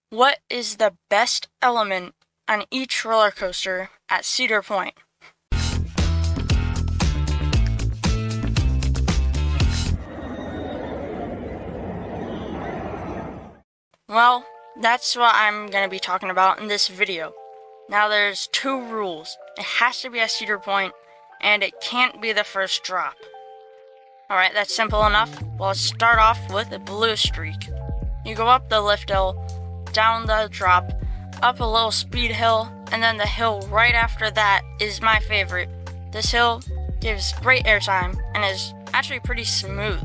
What is the best element on each roller coaster at Cedar Point? Well, that's what I'm going to be talking about in this video. Now there's two rules. It has to be at Cedar Point, and it can't be the first drop. Alright, that's simple enough. Well, let's start off with the blue streak. You go up the lift hill, down the drop, up a little speed hill, and then the hill right after that is my favorite. This hill gives great airtime and is actually pretty smooth.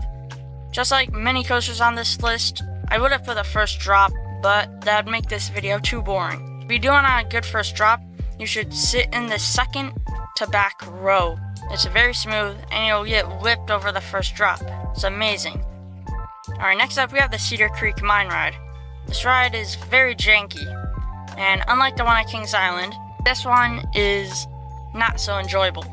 Just like many coasters on this list, I would have put the first drop, but that would make this video too boring. If you're doing on a good first drop, you should sit in the second to back row. It's very smooth and you'll get whipped over the first drop. It's amazing. Alright, next up we have the Cedar Creek Mine Ride. This ride is very janky, and unlike the one at Kings Island, this one is not so enjoyable.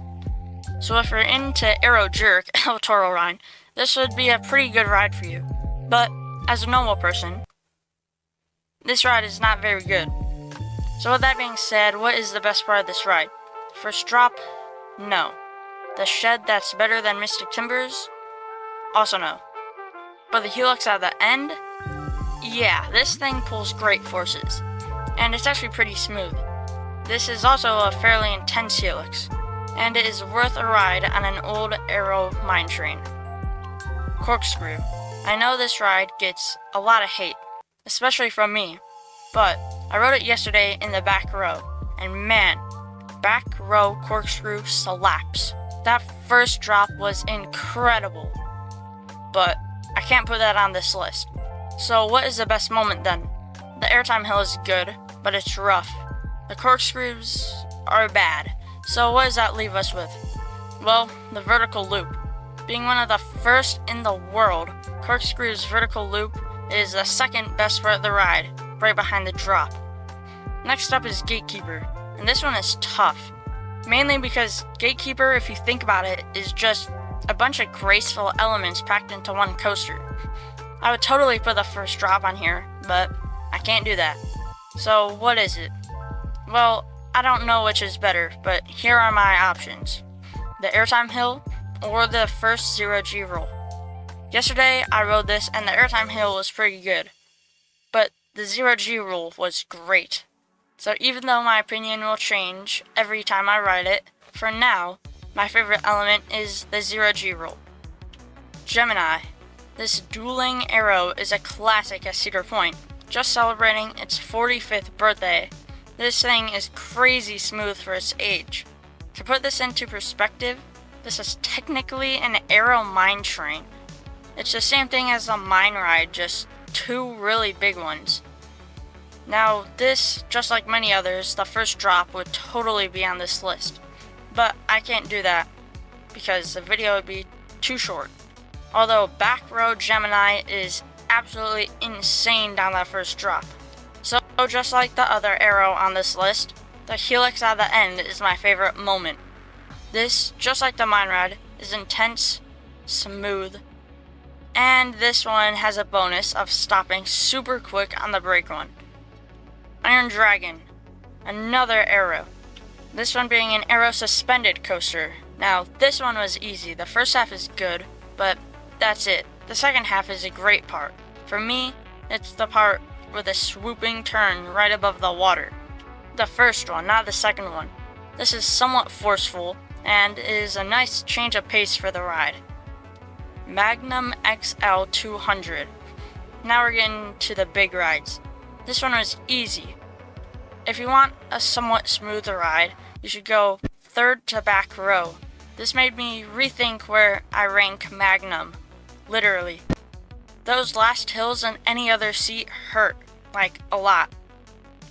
So if you're into Aero Jerk, El Toro ride, this would be a pretty good ride for you. But as a normal person, this ride is not very good. So with that being said, what is the best part of this ride? First drop? No. The shed that's better than Mystic Timbers? Also no. But the helix at the end? Yeah, this thing pulls great forces. And it's actually pretty smooth. This is also a fairly intense helix, and it is worth a ride on an old Aero mine train. Corkscrew. I know this ride gets a lot of hate, especially from me, but I rode it yesterday in the back row, and man, back row corkscrew slaps. That first drop was incredible, but I can't put that on this list. So what is the best moment then? The airtime hill is good, but it's rough. The corkscrews are bad. So what does that leave us with? Well, the vertical loop. Being one of the first in the world, corkscrew's vertical loop is the second best part of the ride, right behind the drop. Next up is Gatekeeper, and this one is tough. Mainly because Gatekeeper, if you think about it, is just a bunch of graceful elements packed into one coaster. I would totally put the first drop on here, but I can't do that. So what is it? Well, I don't know which is better, but here are my options. The airtime hill or the first 0G roll. Yesterday I rode this and the airtime hill was pretty good, but the 0G roll was great. So even though my opinion will change every time I ride it, for now, my favorite element is the 0G roll. Gemini. This dueling arrow is a classic at Cedar Point, just celebrating its 45th birthday. This thing is crazy smooth for its age. To put this into perspective, this is technically an Aero mine train. It's the same thing as a mine ride, just two really big ones. Now this, just like many others, the first drop would totally be on this list. But I can't do that, because the video would be too short. Although back row Gemini is absolutely insane down that first drop. So just like the other Aero on this list, the helix at the end is my favorite moment. This, just like the mine ride, is intense, smooth, and this one has a bonus of stopping super quick on the brake run. Iron Dragon, another Aero. This one being an Aero suspended coaster. Now this one was easy. The first half is good, but that's it. The second half is a great part. For me, it's the part with a swooping turn right above the water. The first one, not the second one. This is somewhat forceful and is a nice change of pace for the ride. Magnum XL 200. Now we're getting to the big rides. This one was easy. If you want a somewhat smoother ride, you should go third to back row. This made me rethink where I rank Magnum. Literally. Those last hills in any other seat hurt, like a lot.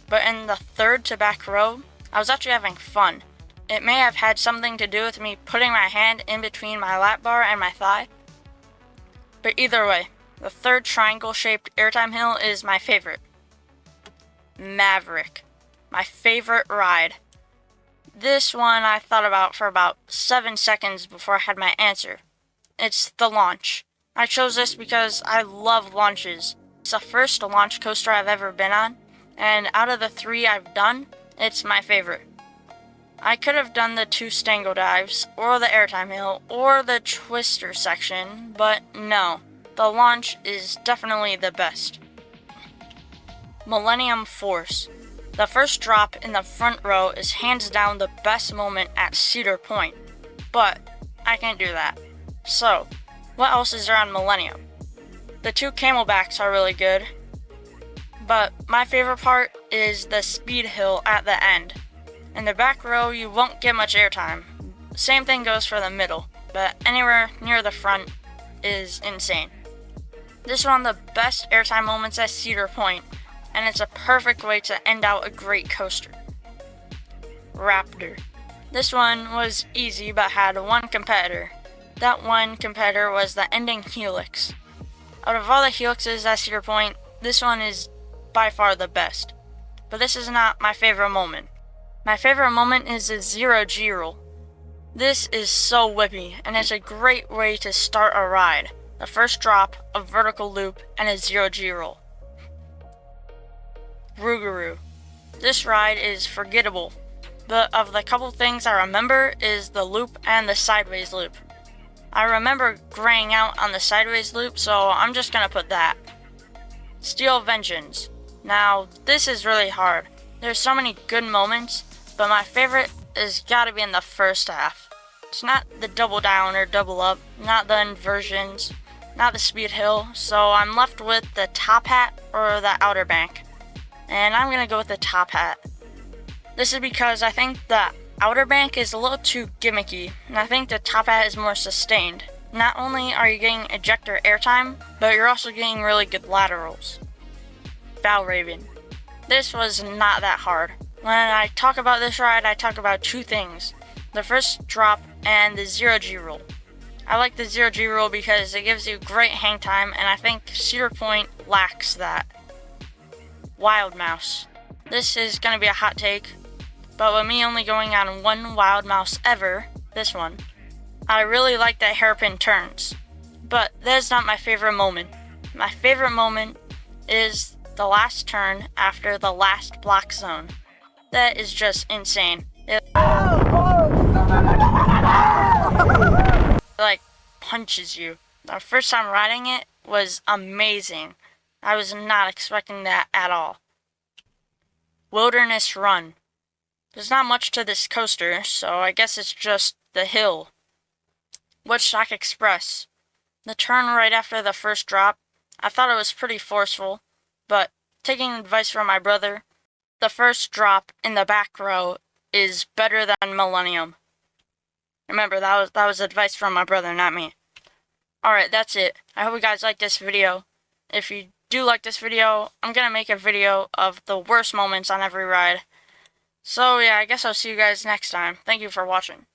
But in the third to back row, I was actually having fun. It may have had something to do with me putting my hand in between my lap bar and my thigh. But either way, the third triangle-shaped airtime hill is my favorite. Maverick. My favorite ride. This one I thought about for about 7 seconds before I had my answer. It's the launch. I chose this because I love launches. It's the first launch coaster I've ever been on, and out of the 3 I've done, it's my favorite. I could have done the 2 Stango dives, or the airtime hill, or the twister section, but no, the launch is definitely the best. Millennium Force. The first drop in the front row is hands down the best moment at Cedar Point, but I can't do that. So, what else is there on Millennium? The 2 camelbacks are really good, but my favorite part is the speed hill at the end. In the back row, you won't get much airtime. Same thing goes for the middle, but anywhere near the front is insane. This is one of the best airtime moments at Cedar Point, and it's a perfect way to end out a great coaster. Raptor. This one was easy but had one competitor. That one competitor was the ending helix. Out of all the helixes at Cedar Point, this one is by far the best. But this is not my favorite moment. My favorite moment is the 0G rule. This is so whippy, and it's a great way to start a ride. The first drop, a vertical loop, and a 0G roll. Rougarou. This ride is forgettable, but of the couple things I remember is the loop and the sideways loop. I remember graying out on the sideways loop, so I'm just gonna put that. Steel Vengeance. Now, this is really hard. There's so many good moments, but my favorite is gotta be in the first half. It's not the double down or double up, not the inversions, not the speed hill, so I'm left with the top hat or the outer bank. And I'm gonna go with the top hat. This is because I think the outer bank is a little too gimmicky, and I think the top hat is more sustained. Not only are you getting ejector airtime, but you're also getting really good laterals. Valraven. This was not that hard. When I talk about this ride, I talk about 2 things. The first drop and the 0G rule. I like the 0G rule because it gives you great hang time, and I think Cedar Point lacks that. Wild Mouse. This is gonna be a hot take, but with me only going on 1 Wild Mouse ever, this one, I really like the hairpin turns, but that's not my favorite moment. My favorite moment is the last turn after the last block zone. That is just insane. It like punches you. The first time riding it was amazing. I was not expecting that at all. Wilderness Run. There's not much to this coaster, so I guess it's just the hill. Woodstock Express. The turn right after the first drop, I thought it was pretty forceful, but taking advice from my brother, the first drop in the back row is better than Millennium. Remember, that was advice from my brother, not me. Alright, that's it. I hope you guys liked this video. If you do like this video, I'm gonna make a video of the worst moments on every ride. So yeah, I guess I'll see you guys next time. Thank you for watching.